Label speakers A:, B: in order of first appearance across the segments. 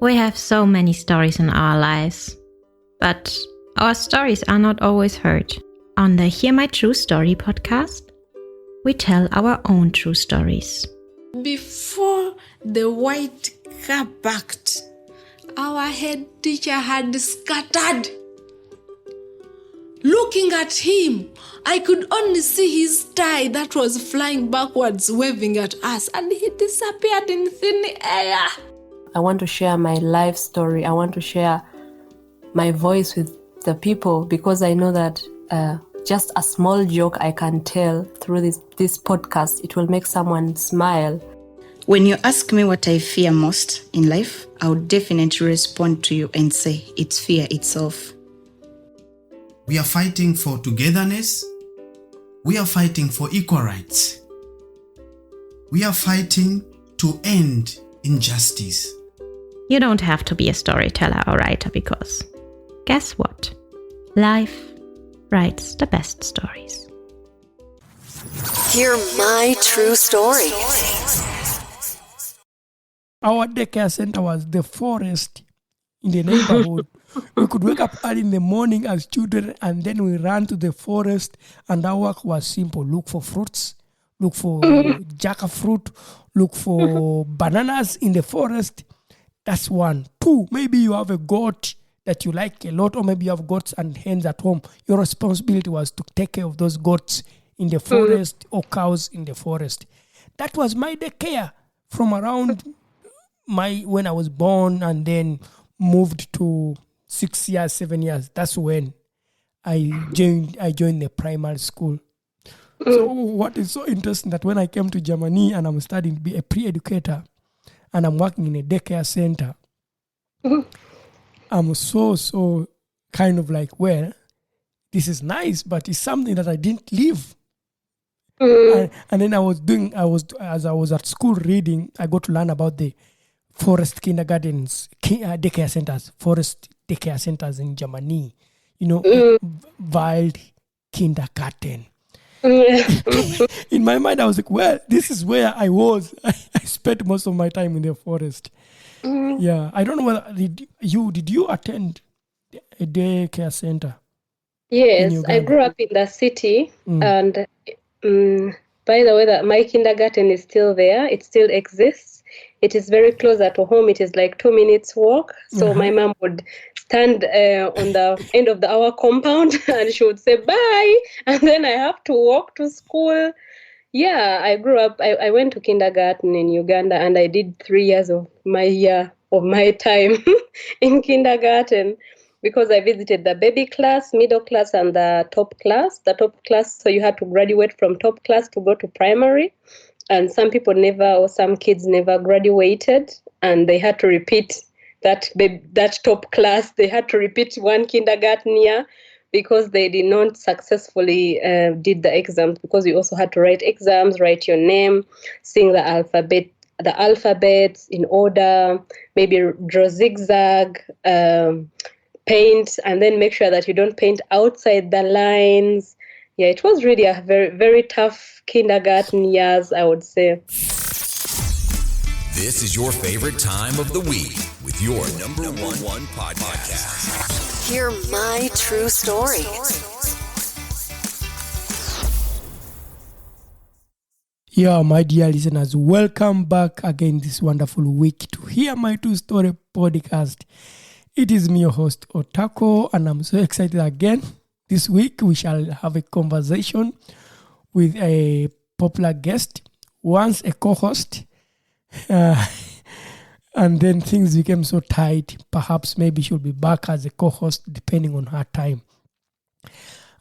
A: We have so many stories in our lives, but our stories are not always heard. On the Hear My True Story podcast, we tell our own true stories.
B: Before the white car parked, our head teacher had scattered. Looking at him, I could only see his tie that was flying backwards, waving at us, and he disappeared in thin air.
C: I want to share my life story. I want to share my voice with the people because I know that just a small joke I can tell through this podcast, it will make someone smile.
D: When you ask me what I fear most in life, I would definitely respond to you and say it's fear itself.
E: We are fighting for togetherness. We are fighting for equal rights. We are fighting to end injustice.
A: You don't have to be a storyteller or writer because, guess what? Life writes the best stories.
F: Hear my true story.
G: Our daycare center was the forest in the neighborhood. We could wake up early in the morning as children and then we ran to the forest, and our work was simple. Look for fruits, look for jackfruit, look for bananas in the forest. That's one. Two, maybe you have a goat that you like a lot, or maybe you have goats and hens at home. Your responsibility was to take care of those goats in the forest or cows in the forest. That was my daycare from around when I was born and then moved to 6 years, 7 years. That's when I joined the primary school. So what is so interesting that when I came to Germany and I'm studying to be a pre-educator and I'm working in a daycare center, I'm so kind of like, well, this is nice, but it's something that I didn't live. And then as I was at school reading, I got to learn about the forest kindergartens, daycare centers, forest daycare centers in Germany. Wild kindergarten. In my mind, I was like, well, this is where I was. I spent most of my time in the forest. Yeah, I don't know whether did you attend a daycare center?
H: Yes, I grew up in the city, and by the way, that my kindergarten is still there. It still exists. It is very close at home. It is like 2 minutes walk. So my mom would stand on the end of our compound and she would say bye, and then I have to walk to school. Yeah, I grew up. I went to kindergarten in Uganda, and I did 3 years of my time in kindergarten because I visited the baby class, middle class, and the top class. The top class, so you had to graduate from top class to go to primary. And some kids never graduated, and they had to repeat that top class. They had to repeat one kindergarten year because they did not successfully did the exams, because you also had to write exams, write your name, sing the alphabet in order, maybe draw zigzag, paint, and then make sure that you don't paint outside the lines. Yeah, it was really a very, very tough kindergarten years, I would say.
F: This is your favorite time of the week with your number one podcast. Hear my true story.
G: Yeah, my dear listeners, welcome back again this wonderful week to Hear My True Story podcast. It is me, your host, Otako, and I'm so excited again. This week, we shall have a conversation with a popular guest, once a co-host, and then things became so tight. Perhaps maybe she'll be back as a co-host, depending on her time.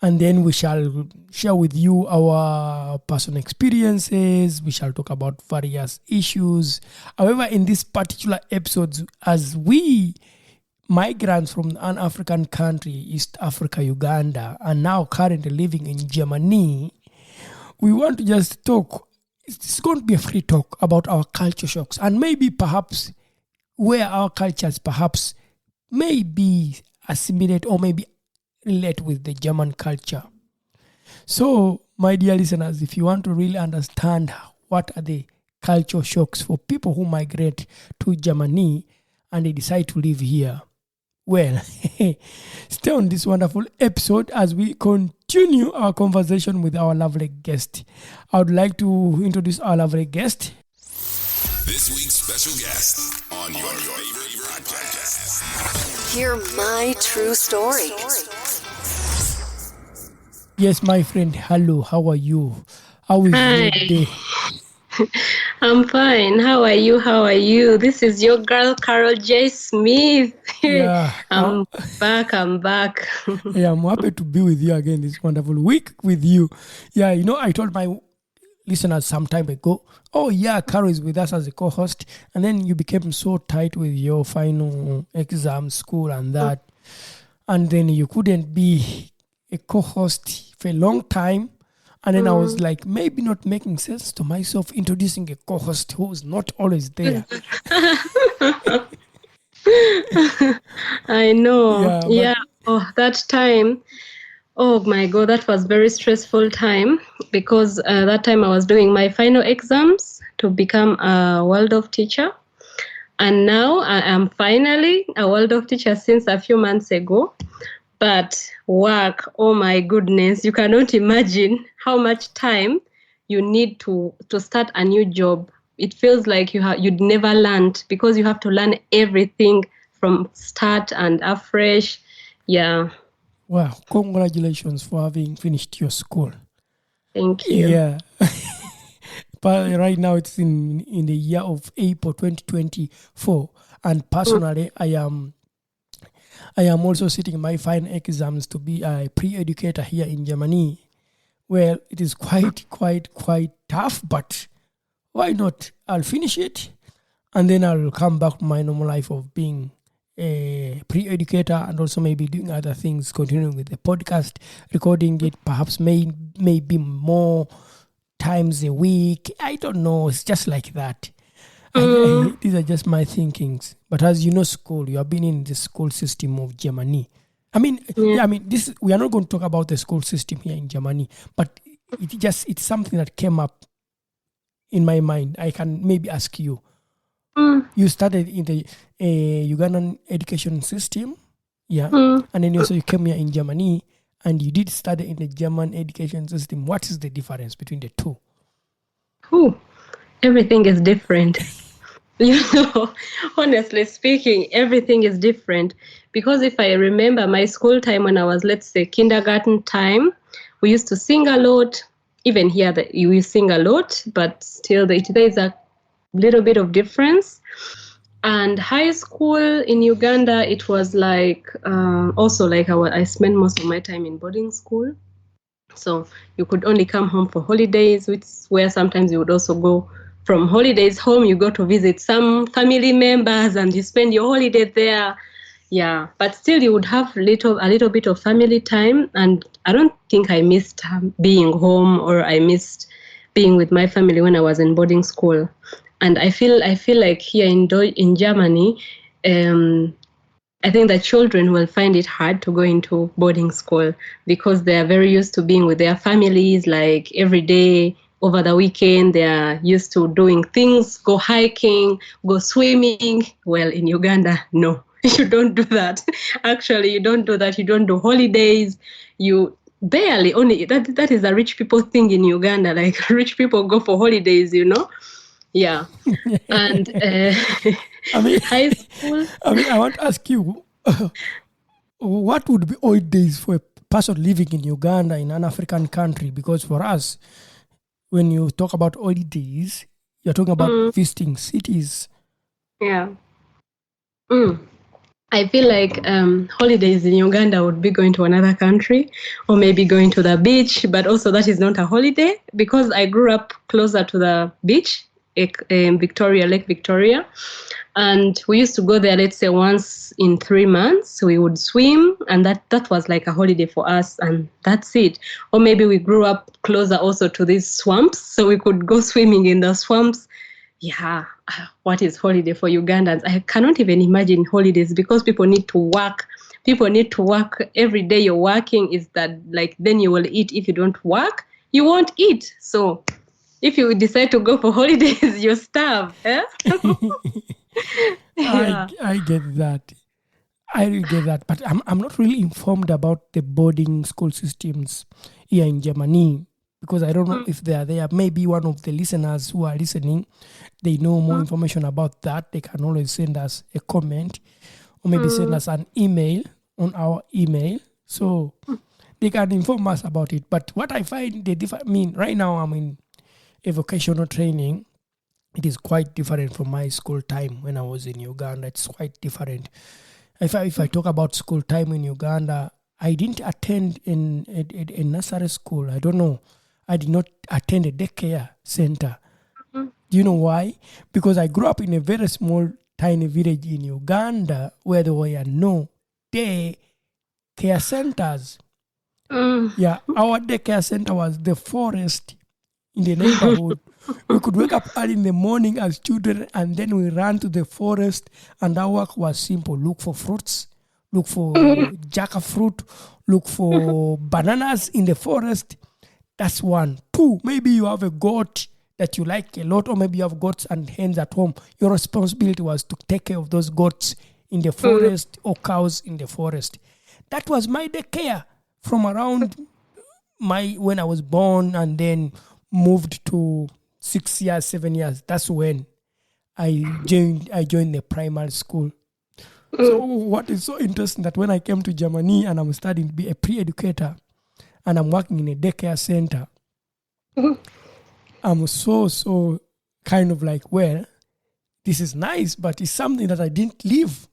G: And then we shall share with you our personal experiences. We shall talk about various issues. However, in this particular episode, as we migrants from an African country, East Africa, Uganda, and now currently living in Germany, we want to just talk. It's going to be a free talk about our culture shocks and maybe perhaps where our cultures perhaps may be assimilate or maybe relate with the German culture. So, my dear listeners, if you want to really understand what are the culture shocks for people who migrate to Germany, and they decide to live here. Well, stay on this wonderful episode as we continue our conversation with our lovely guest. I would like to introduce our lovely guest.
F: This week's special guest on your favorite podcast. Hear my true story.
G: Yes, my friend. Hello. How are you? How is your day?
H: I'm fine. How are you? How are you? This is your girl, Carol J. Smith.
G: Yeah.
H: I'm back.
G: Yeah, I'm happy to be with you again this wonderful week with you. Yeah, I told my listeners some time ago, oh yeah, Carol is with us as a co-host. And then you became so tight with your final exam, school and that. And then you couldn't be a co-host for a long time. And then I was like, maybe not making sense to myself introducing a co-host who's not always there.
H: I know. Yeah. Oh, that time. Oh my God, that was very stressful time because that time I was doing my final exams to become a Waldorf teacher. And now I am finally a Waldorf teacher since a few months ago. But work, oh my goodness, you cannot imagine how much time you need to start a new job. It feels like you'd never learned because you have to learn everything from start and afresh. Yeah.
G: Wow, congratulations for having finished your school.
H: Thank you.
G: Yeah. But right now it's in the year of April 2024. And personally, I am also sitting my final exams to be a pre-educator here in Germany. Well, it is quite tough, but why not? I'll finish it and then I'll come back to my normal life of being a pre-educator and also maybe doing other things, continuing with the podcast, recording it perhaps maybe more times a week. I don't know. It's just like that. These are just my thinkings. But as you know, school, you have been in the school system of Germany. This we are not going to talk about the school system here in Germany, but it's something that came up in my mind. I can maybe ask you. You started in the Ugandan education system, yeah, and then also you came here in Germany, and you did study in the German education system. What is the difference between the two?
H: Everything is different. Honestly speaking, everything is different. Because if I remember my school time when I was, let's say, kindergarten time, we used to sing a lot. Even here, we sing a lot, but still there is a little bit of difference. And high school in Uganda, it was like, also like I spent most of my time in boarding school. So you could only come home for holidays, where sometimes you would also go from holidays home, you go to visit some family members and you spend your holiday there. Yeah, but still you would have a little bit of family time. And I don't think I missed being home or I missed being with my family when I was in boarding school. And I feel like here in Germany, I think that children will find it hard to go into boarding school because they are very used to being with their families, like every day. Over the weekend, they are used to doing things, go hiking, go swimming. Well, in Uganda, no, you don't do that. Actually, you don't do that. You don't do holidays. You barely that is a rich people thing in Uganda. Like rich people go for holidays, Yeah. And high school.
G: I want to ask you, what would be old days for a person living in Uganda, in an African country? Because for us, when you talk about holidays, you're talking about visiting cities.
H: Yeah. I feel like holidays in Uganda would be going to another country or maybe going to the beach, but also that is not a holiday because I grew up closer to the beach in Lake Victoria. And we used to go there, let's say once in 3 months. We would swim, and that was like a holiday for us, and that's it. Or maybe we grew up closer also to these swamps, so we could go swimming in the swamps. Yeah, what is holiday for Ugandans? I cannot even imagine holidays because people need to work. People need to work. Every day you're working is that like then you will eat. If you don't work, you won't eat. So if you decide to go for holidays, you starve. Eh?
G: I get that. I really get that, but I'm not really informed about the boarding school systems here in Germany because I don't know if they are there. Maybe one of the listeners who are listening, they know more information about that. They can always send us a comment or maybe send us an email on our email so they can inform us about it. But what I find right now I'm in a vocational training. It is quite different from my school time when I was in Uganda. It's quite different. If I talk about school time in Uganda, I didn't attend in a nursery school. I don't know. I did not attend a daycare center. Do you know why? Because I grew up in a very small, tiny village in Uganda where there were no daycare centers. Yeah, our daycare center was the forest in the neighborhood. We could wake up early in the morning as children and then we ran to the forest and our work was simple. Look for fruits, look for jackfruit, look for bananas in the forest. That's one. Two, maybe you have a goat that you like a lot or maybe you have goats and hens at home. Your responsibility was to take care of those goats in the forest or cows in the forest. That was my daycare from around when I was born and then moved to 6 years, 7 years. That's when I joined the primary school. So what is so interesting that when I came to Germany and I'm studying to be a pre-educator and I'm working in a daycare center, I'm so kind of like, well, this is nice, but it's something that I didn't live.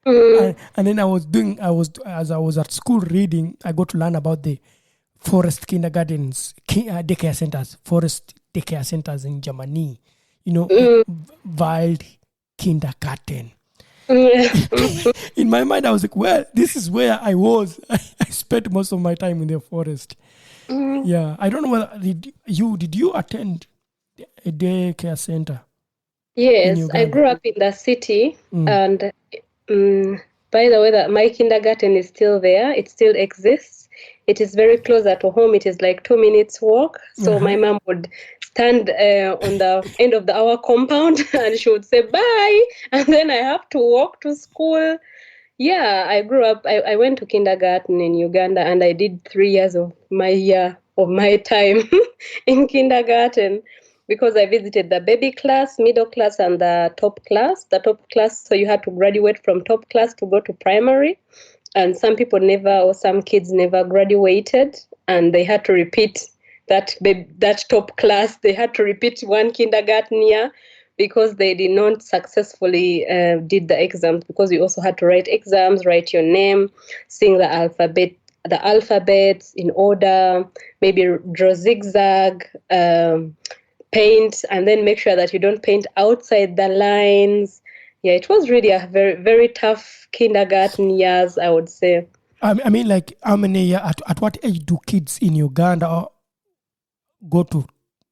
G: And then as I was at school reading, I got to learn about the forest kindergartens, daycare centers, forest daycare centers in Germany. Wild kindergarten. In my mind, I was like, well, this is where I was. I spent most of my time in the forest. Yeah, I don't know whether did you attend a daycare center?
H: Yes, I grew up in the city, and by the way, that my kindergarten is still there. It still exists. It is very close to home. It is like 2 minutes walk. So my mom would stand on the end of our compound and she would say bye, and then I have to walk to school. Yeah, I grew up. I went to kindergarten in Uganda, and I did 3 years of my time in kindergarten because I visited the baby class, middle class, and the top class. The top class, so you had to graduate from top class to go to primary. And some people some kids never graduated, and they had to repeat that top class. They had to repeat one kindergarten year because they did not successfully did the exams, because you also had to write exams, write your name, sing the alphabets in order, maybe draw zigzag, paint, and then make sure that you don't paint outside the lines. Yeah, it was really a very, very tough kindergarten years, I would say.
G: I mean, like, how many at what age do kids in Uganda go to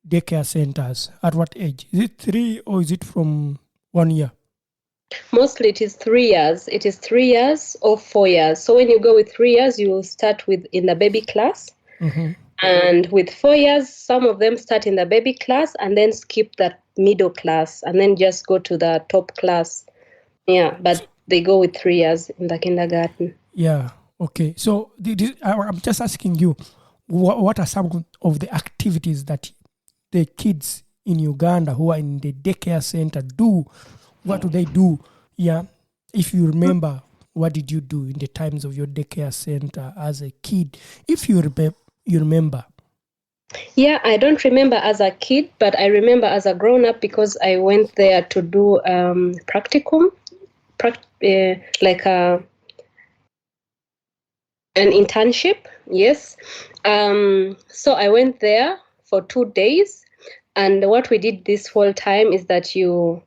G: daycare centers? At what age? Is it 3 or is it from 1 year?
H: Mostly it is 3 years. It is 3 years or 4 years. So when you go with 3 years, you will start in the baby class. And with 4 years, some of them start in the baby class and then skip that middle class and then just go to the top class. Yeah, but they go with 3 years in the kindergarten.
G: Yeah, okay. So I'm just asking you, what are some of the activities that the kids in Uganda who are in the daycare center do? What do they do? Yeah, if you remember, what did you do in the times of your daycare center as a kid? If you remember.
H: Yeah, I don't remember as a kid, but I remember as a grown-up because I went there to do practicum, like an internship. Yes. So I went there for 2 days, and what we did this whole time is that you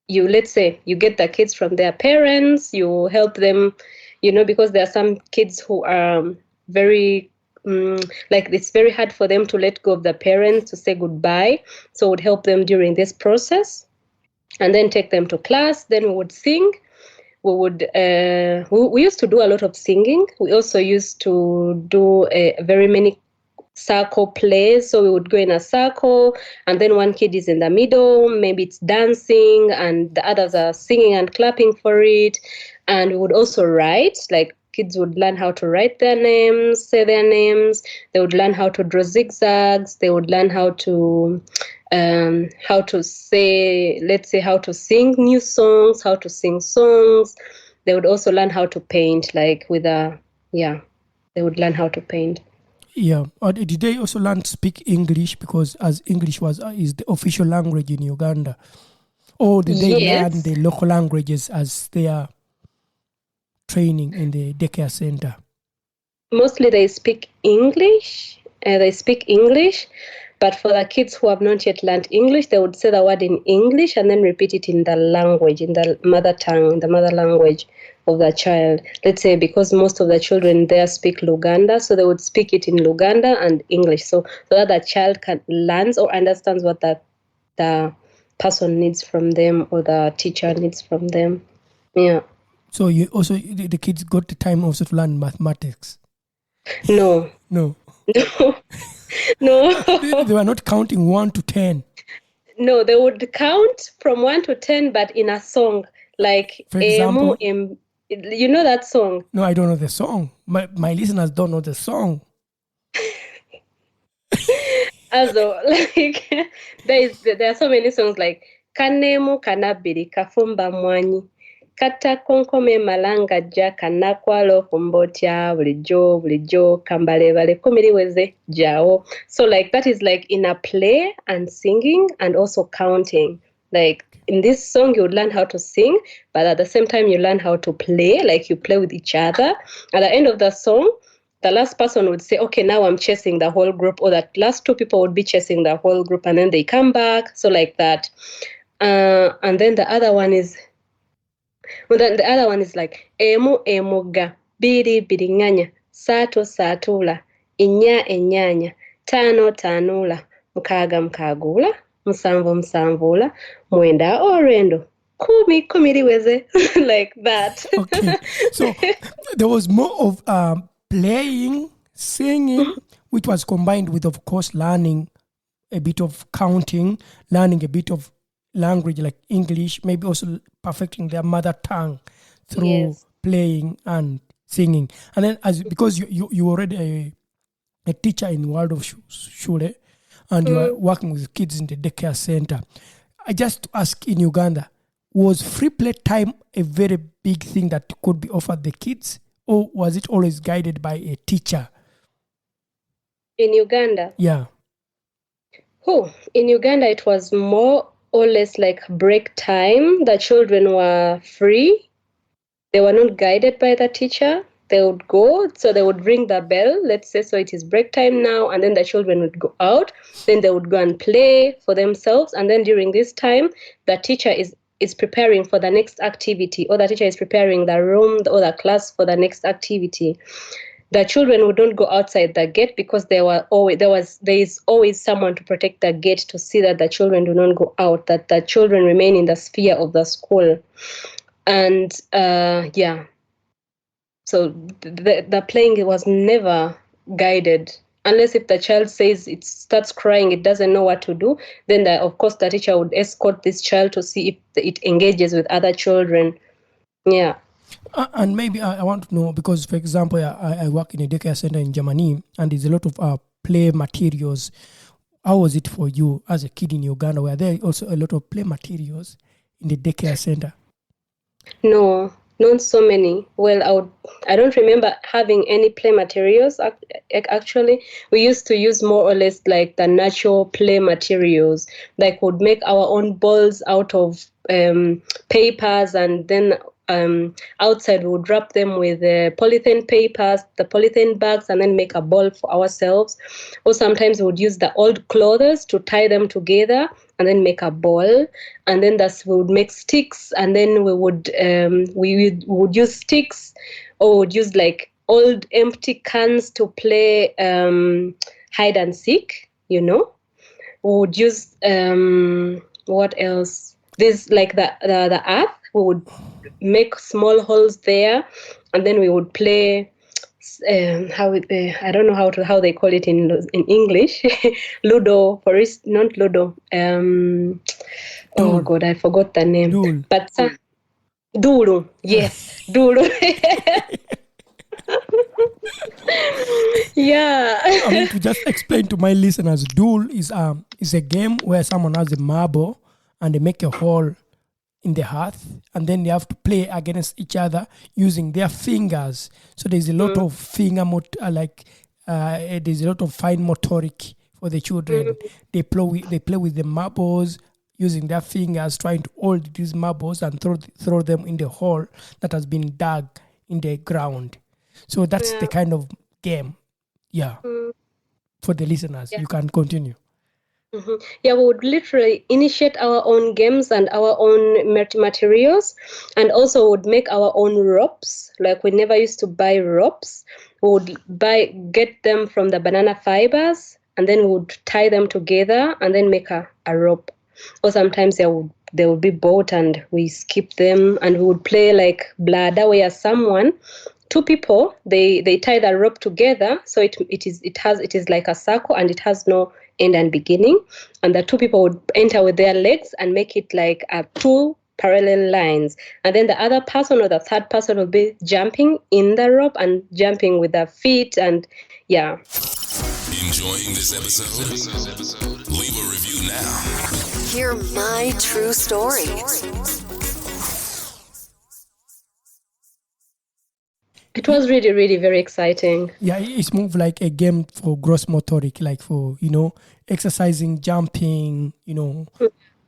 H: let's say you get the kids from their parents, you help them, because there are some kids who are very like it's very hard for them to let go of the parents, to say goodbye. So would help them during this process and then take them to class. Then we would sing. We would we used to do a lot of singing. We also used to do very many circle plays. So we would go in a circle, and then one kid is in the middle, maybe it's dancing, and the others are singing and clapping for it. And we would also write, like kids would learn how to write their names, say their names. They would learn how to draw zigzags. They would learn how to say, let's say, how to sing new songs, how to sing songs. They would also learn how to paint, like they would learn how to paint.
G: Yeah. Or did they also learn to speak English, because as English is the official language in Uganda? Or did they learn the local languages as their training in the daycare center?
H: Mostly they speak English. But for the kids who have not yet learned English, they would say the word in English and then repeat it in the language, in the mother tongue, the mother language of the child. Let's say because most of the children there speak Luganda, so they would speak it in Luganda and English, so that the child learns or understands what the person needs from them or the teacher needs from them. Yeah.
G: So you also, the kids got the time also to learn mathematics?
H: No.
G: No.
H: No.
G: They were not counting 1 to 10.
H: No, they would count from 1 to 10, but in a song. Like,
G: for example,
H: you know that song?
G: No, I don't know the song. My listeners don't know the song.
H: Also, like, there are so many songs like Kanemu kanabiri kafumba mwanyi kata konkome malanga ja kanakwalo kumbotya bulijo kambalebale kumiriweze jao. So like that is like in a play and singing and also counting. Like in this song you would learn how to sing, but at the same time you learn how to play, like you play with each other. At the end of the song, the last person would say, okay, now I'm chasing the whole group, or that last 2 people would be chasing the whole group, and then they come back. So like that. And then the other one is like emu emuga, biri nganya, sato satula, inya enyanya, tano tanula, mukaga mkagula, musanvu msanvula, mwenda orendo, kumi kumiriweze. Like that.
G: Okay. So there was more of playing, singing, which was combined with, of course, learning a bit of counting, learning a bit of language like English, maybe also perfecting their mother tongue through playing and singing. And then because you already a teacher in Waldorf Schule, and you are working with kids in the daycare center, I just ask, in Uganda, was free play time a very big thing that could be offered the kids, or was it always guided by a teacher?
H: In Uganda?
G: Yeah.
H: In Uganda, it was more or less like break time. The children were free. They were not guided by the teacher. They would go, so they would ring the bell, let's say, so it is break time now, and then the children would go out. Then they would go and play for themselves. And then during this time, the teacher is preparing for the next activity, or the teacher is preparing the room or the class for the next activity. The children would not go outside the gate because there is always someone to protect the gate to see that the children do not go out, that the children remain in the sphere of the school. And so the playing was never guided, unless if the child says it starts crying, it doesn't know what to do, then of course the teacher would escort this child to see if it engages with other children. Yeah.
G: And maybe I want to know, because, for example, I work in a daycare center in Germany, and there's a lot of play materials. How was it for you as a kid in Uganda? Were there also a lot of play materials in the daycare center?
H: No, not so many. Well, I don't remember having any play materials. Actually, we used to use more or less like the natural play materials. Like we'd make our own balls out of papers, and then outside we would wrap them with polythene papers, the polythene bags, and then make a ball for ourselves. Or sometimes we would use the old clothes to tie them together and then make a ball. And then we would make sticks, and then we would use sticks, or would use like old empty cans to play hide and seek. We would use what else? This like the earth. We would make small holes there, and then we would play I don't know how they call it in English. Ludo, not Ludo. Oh God, I forgot the name.
G: Duel.
H: But Dulu, yes, Dulu. Yeah.
G: I mean, to just explain to my listeners, duel is a game where someone has a marble and they make a hole in the hearth, and then they have to play against each other using their fingers. So there's a lot of there's a lot of fine motoric for the children. They play with the marbles using their fingers, trying to hold these marbles and throw them in the hole that has been dug in the ground. So that's the kind of game. Yeah. For the listeners, you can continue.
H: Yeah, we would literally initiate our own games and our own materials, and also would make our own ropes. Like, we never used to buy ropes. We would get them from the banana fibers, and then we would tie them together and then make a rope. Or sometimes they would be bought and we skip them, and we would play like bladder, where two people they tie the rope together, so it is like a circle and it has no end and beginning, and the two people would enter with their legs and make it like two parallel lines, and then the other person or the third person will be jumping in the rope and jumping with their feet. And yeah.
F: Enjoying this episode? Leave a review now. Hear my true story.
H: It was really, really very exciting.
G: Yeah, it's more like a game for gross motoric, like for, exercising, jumping,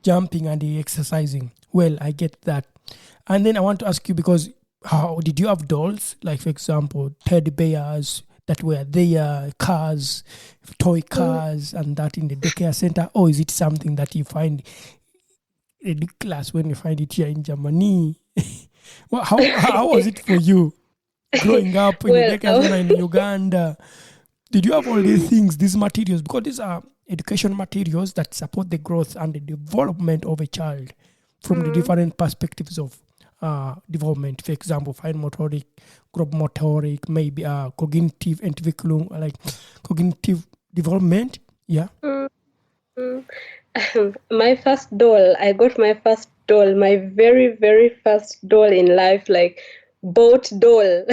G: jumping and the exercising. Well, I get that. And then I want to ask you, because how did you have dolls? Like, for example, teddy bears that were there, cars, toy cars, and that in the daycare center? Or is it something that you find ridiculous when you find it here in Germany? Well, how was it for you? Growing up in the daycare center in Uganda, did you have all these things, these materials? Because these are education materials that support the growth and the development of a child from the different perspectives of development. For example, fine motoric, grob motoric, maybe cognitive entwicklung, like cognitive development. Yeah.
H: My first doll, I got my first doll, my very, very first doll in life, like boat doll.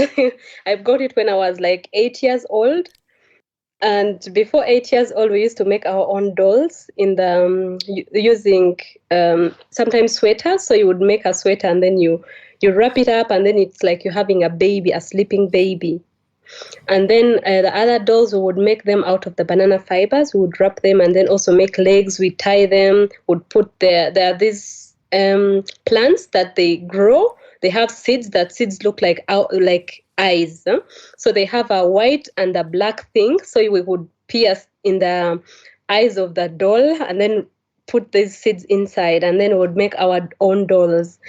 H: I got it when I was like 8 years old. And before 8 years old, we used to make our own dolls in the using sometimes sweaters. So you would make a sweater and then you wrap it up, and then it's like you're having a baby, a sleeping baby. And then the other dolls, we would make them out of the banana fibers. We would wrap them and then also make legs. We tie them. Would put there are these plants that they grow. They have seeds. That seeds look like eyes. So they have a white and a black thing. So we would pierce in the eyes of the doll and then put these seeds inside, and then we would make our own dolls.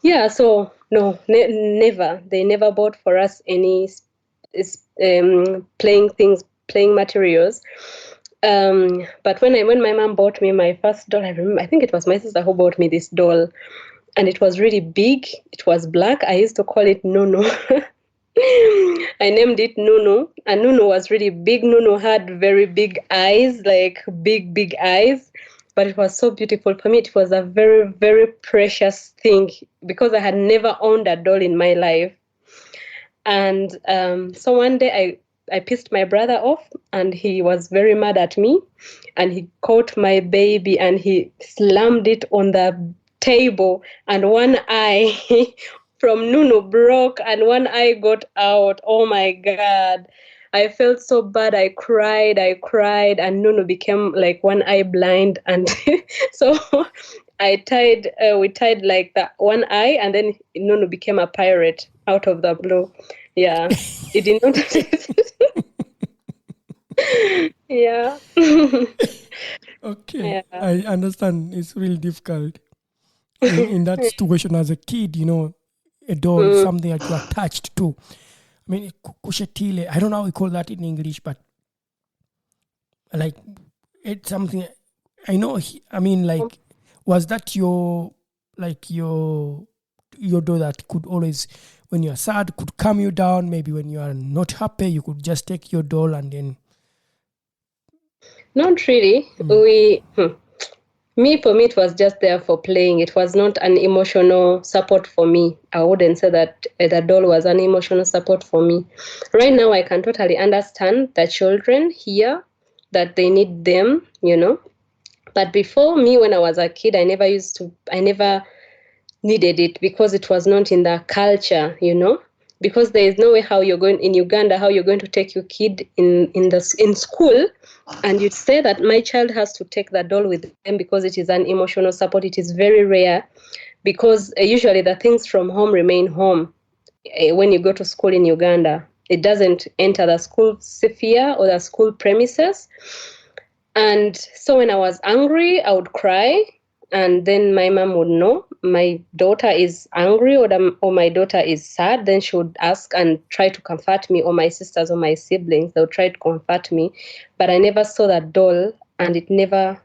H: Yeah. So no, never. They never bought for us any playing materials. But when my mom bought me my first doll, I think it was my sister who bought me this doll. And it was really big. It was black. I used to call it Nunu. I named it Nunu. And Nunu was really big. Nunu had very big eyes, like big, big eyes. But it was so beautiful. For me, it was a very, very precious thing because I had never owned a doll in my life. And so one day I pissed my brother off, and he was very mad at me. And he caught my baby and he slammed it on the table, and one eye from Nunu broke and one eye got out. Oh my God. I felt so bad. I cried, and Nunu became like one eye blind. And so we tied like that one eye, and then Nunu became a pirate out of the blue. Yeah. He did not. Yeah.
G: Okay. Yeah. I understand. It's really difficult. In that situation as a kid, a doll, something that you're attached to. I mean, kushetile, I don't know how we call that in English, but like it's something I know. Was that your doll that could always, when you're sad could calm you down. Maybe when you are not happy, you could just take your doll and then...
H: Not really. For me, it was just there for playing. It was not an emotional support for me. I wouldn't say that the doll was an emotional support for me. Right now, I can totally understand the children here, that they need them, But before me, when I was a kid, I never needed it because it was not in the culture, Because there is no way how you're going in Uganda, how you're going to take your kid in school, and you'd say that my child has to take the doll with them because it is an emotional support. It is very rare because usually the things from home remain home when you go to school in Uganda. It doesn't enter the school sphere or the school premises. And so when I was angry, I would cry. And then my mom would know my daughter is angry or my daughter is sad. Then she would ask and try to comfort me, or my sisters or my siblings. They would try to comfort me. But I never saw that doll, and it never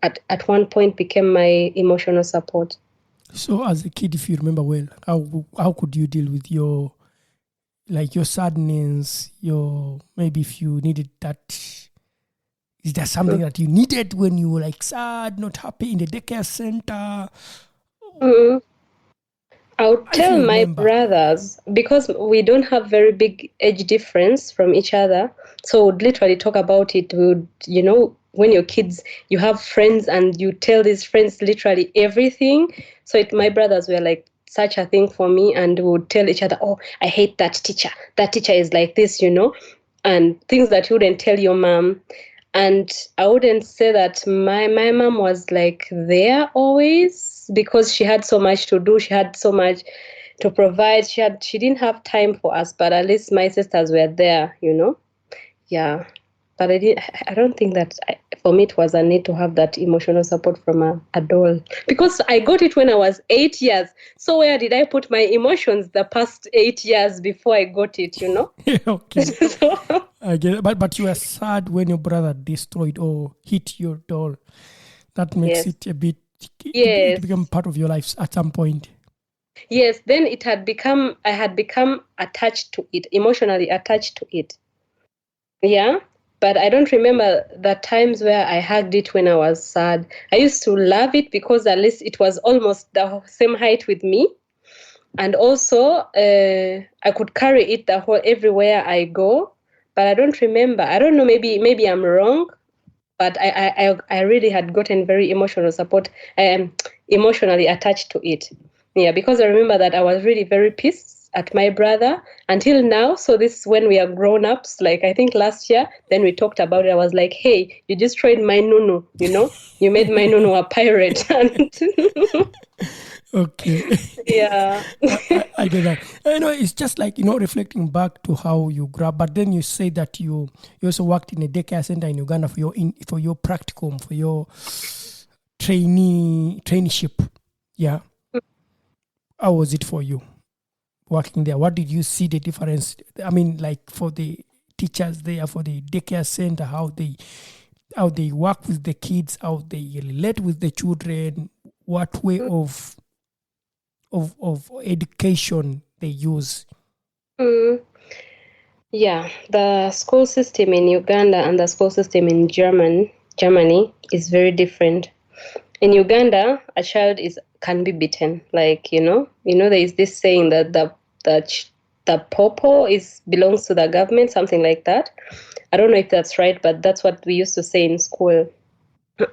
H: at one point became my emotional support.
G: So as a kid, if you remember well, how could you deal with your sadness, maybe if you needed that... Is there something that you needed when you were sad, not happy in the daycare center?
H: I would tell my brothers, because we don't have very big age difference from each other. So we would literally talk about it. We would, when you're kids, you have friends and you tell these friends literally everything. So my brothers were like such a thing for me, and we would tell each other, oh, I hate that teacher. That teacher is like this, and things that you wouldn't tell your mom. And I wouldn't say that my mom was like there always, because she had so much to do. She had so much to provide. She didn't have time for us, but at least my sisters were there, Yeah. But I don't think that for me it was a need to have that emotional support from a doll, because I got it when I was 8 years. So where did I put my emotions the past 8 years before I got it,
G: Okay. So, I get it. But you were sad when your brother destroyed or hit your doll. That makes it a bit... It became part of your life at some point.
H: Yes, then I had become attached to it, emotionally attached to it. Yeah. But I don't remember the times where I hugged it when I was sad. I used to love it because at least it was almost the same height with me. And also, I could carry it everywhere I go. But I don't remember. I don't know, maybe I'm wrong. But I really had gotten very emotional support. I am emotionally attached to it. Yeah, because I remember that I was really very pissed at my brother until now. So this is when we are grown-ups, like I think last year, then we talked about it. I was like, hey, you destroyed my Nunu, you made my Nunu a pirate.
G: Okay.
H: Yeah.
G: I get that. It's just like, reflecting back to how you grew up, but then you say that you also worked in a daycare center in Uganda for your practicum, for your traineeship. Yeah. How was it for you working there? What did you see the difference? I mean, like for the teachers there, for the daycare center, how they work with the kids, how they relate with the children, what way of education they use?
H: Yeah, the school system in Uganda and the school system in Germany is very different. In Uganda, a child can be beaten. Like, there is this saying that the popo belongs to the government, something like that. I don't know if that's right, but that's what we used to say in school.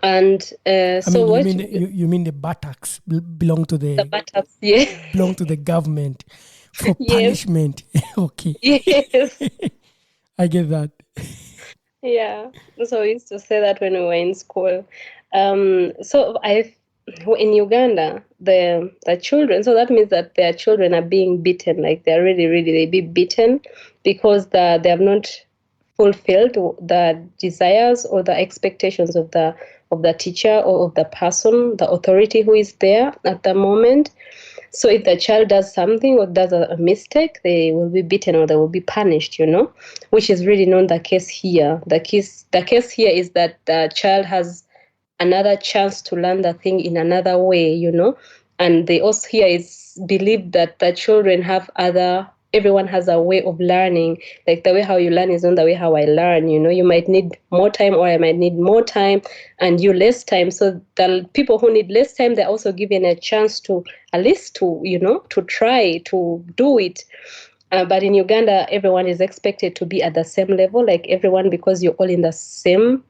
H: And
G: you mean the buttocks belong to the
H: buttocks, yeah,
G: belong to the government for punishment. Okay.
H: Yes.
G: I get that.
H: Yeah. So we used to say that when we were in school. In Uganda, the children, so that means that their children are being beaten, like they're they be beaten because they have not fulfilled the desires or the expectations of the teacher or of the person, the authority who is there at the moment. So if the child does something or does a mistake, they will be beaten or they will be punished, which is really not the case here. The case here is that the child has another chance to learn the thing in another way, And they also here is believed that the children have everyone has a way of learning. Like the way how you learn is not the way how I learn. You might need more time, or I might need more time and you less time. So the people who need less time, they're also given a chance to at least to try to do it. But in Uganda, everyone is expected to be at the same level, like everyone, because you're all in the same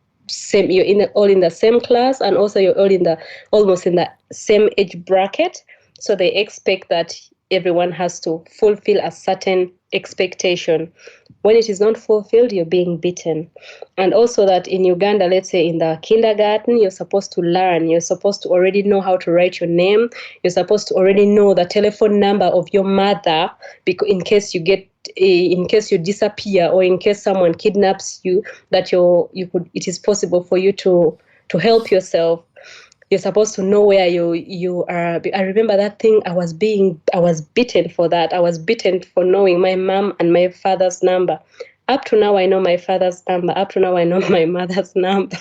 H: all in the same class, and also you're all almost in the same age bracket. So they expect that everyone has to fulfill a certain expectation. When it is not fulfilled, you're being beaten. And also that in Uganda, let's say in the kindergarten, you're supposed to learn. You're supposed to already know how to write your name. You're supposed to already know the telephone number of your mother, because in case you disappear, or in case someone kidnaps you, that it is possible for you to help yourself. You're supposed to know where you are. I remember that thing. I was beaten for that. I was beaten for knowing my mom and my father's number. Up to now, I know my father's number. Up to now, I know my mother's number.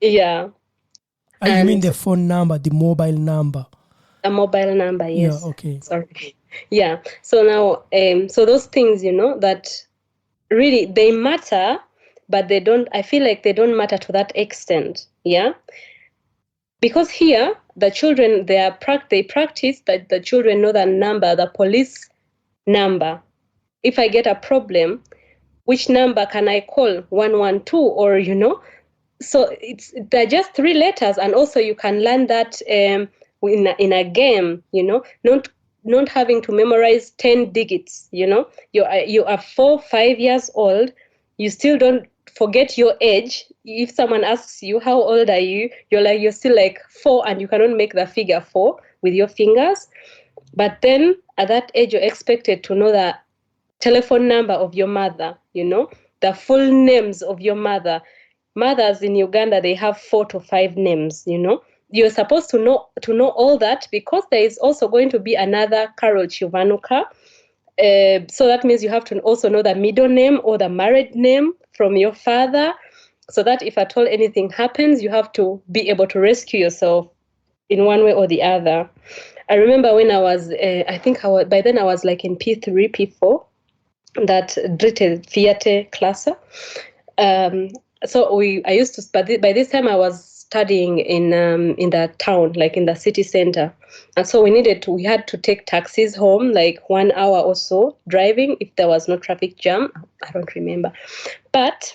H: Yeah.
G: You mean the phone number, the mobile number?
H: A mobile number, yes.
G: Yeah, okay.
H: Sorry. Yeah. So now, so those things, that really they matter, but I feel like they don't matter to that extent. Yeah. Because here, the children, they practice that the children know the number, the police number. If I get a problem, which number can I call? 112, or, So they're just 3 letters, and also you can learn that in a game, not having to memorize 10 digits, You are 4, 5 years old, you still don't forget your age. If someone asks you, how old are you? You're still like 4, and you cannot make the figure 4 with your fingers. But then at that age, you're expected to know the telephone number of your mother, the full names of your mother. Mothers in Uganda, they have 4 to 5 names, You're supposed to know all that, because there is also going to be another Carol Chivanuka. So that means you have to also know the middle name or the married name from your father, so that if at all anything happens, you have to be able to rescue yourself in one way or the other. I remember when I was, by then I was like in P3, P4, that dritte theater class. So I used to, but by this time I was studying in the town, like in the city center. And so we had to take taxis home, like 1 hour or so driving, if there was no traffic jam. I don't remember. But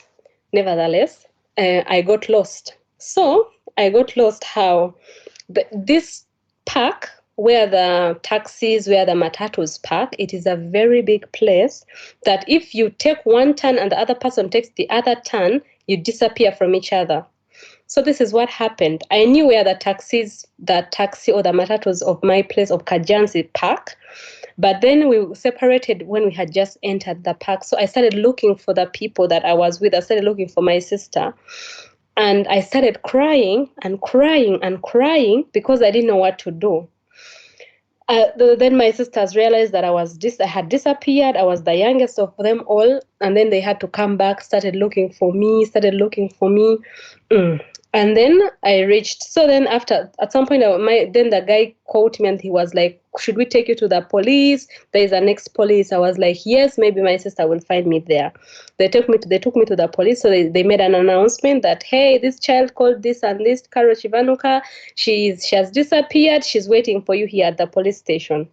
H: nevertheless, I got lost. So I got lost how this park, where the matatus park, it is a very big place that if you take one turn and the other person takes the other turn, you disappear from each other. So this is what happened. I knew where the taxi or the matatus of my place of Kajansi Park, but then we separated when we had just entered the park. So I started looking for the people that I was with. I started looking for my sister, and I started crying and crying and crying because I didn't know what to do. Then my sisters realized that I had disappeared. I was the youngest of them all, and then they had to come back, started looking for me. And then I reached. So then at some point, then the guy called me and he was like, "Should we take you to the police? There is an ex-police." I was like, "Yes, maybe my sister will find me there." They took me to the police. So they made an announcement that, "Hey, this child called this and this, Karo Chivanuka. She has disappeared. She's waiting for you here at the police station."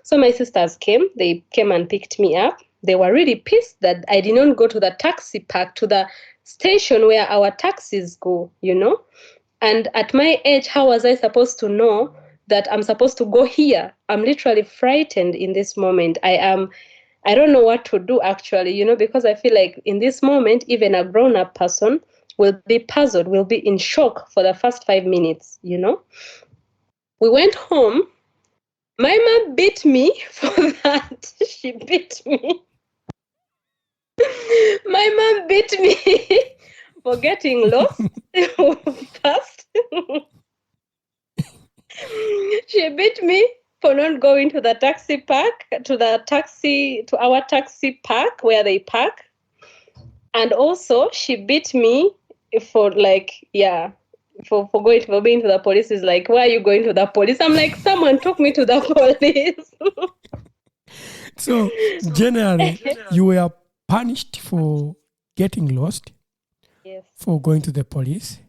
H: So my sisters came. They came and picked me up. They were really pissed that I did not go to the taxi park, to the station where our taxis go, And at my age, how was I supposed to know that I'm supposed to go here? I'm literally frightened in this moment. I don't know what to do, actually, because I feel like in this moment, even a grown-up person will be puzzled, will be in shock for the first 5 minutes, We went home. My mom beat me for that. She beat me. My mom beat me for getting lost first. She beat me for not going to the taxi park, to our taxi park where they park. And also she beat me for for being to the police is like, why are you going to the police? I'm like, someone took me to the police.
G: So generally, you were punished for getting lost,
H: yes,
G: for going to the police,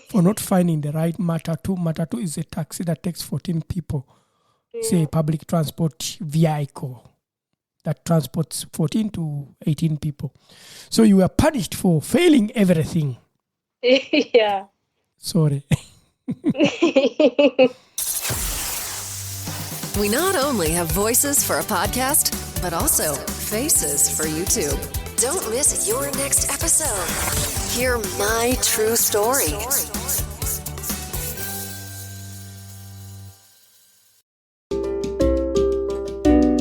G: for not finding the right matatu. Matatu is a taxi that takes 14 people, say public transport vehicle that transports 14 to 18 people. So you were punished for failing everything.
H: Yeah.
G: Sorry.
I: We not only have voices for a podcast, but also faces for YouTube. Don't miss your next episode. Hear my true story.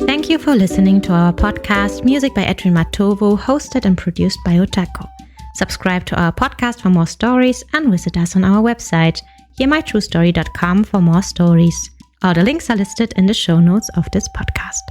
A: Thank you for listening to our podcast, Music by Edwin Matovo, hosted and produced by Otako. Subscribe to our podcast for more stories and visit us on our website, hearmytruestory.com, for more stories. All the links are listed in the show notes of this podcast.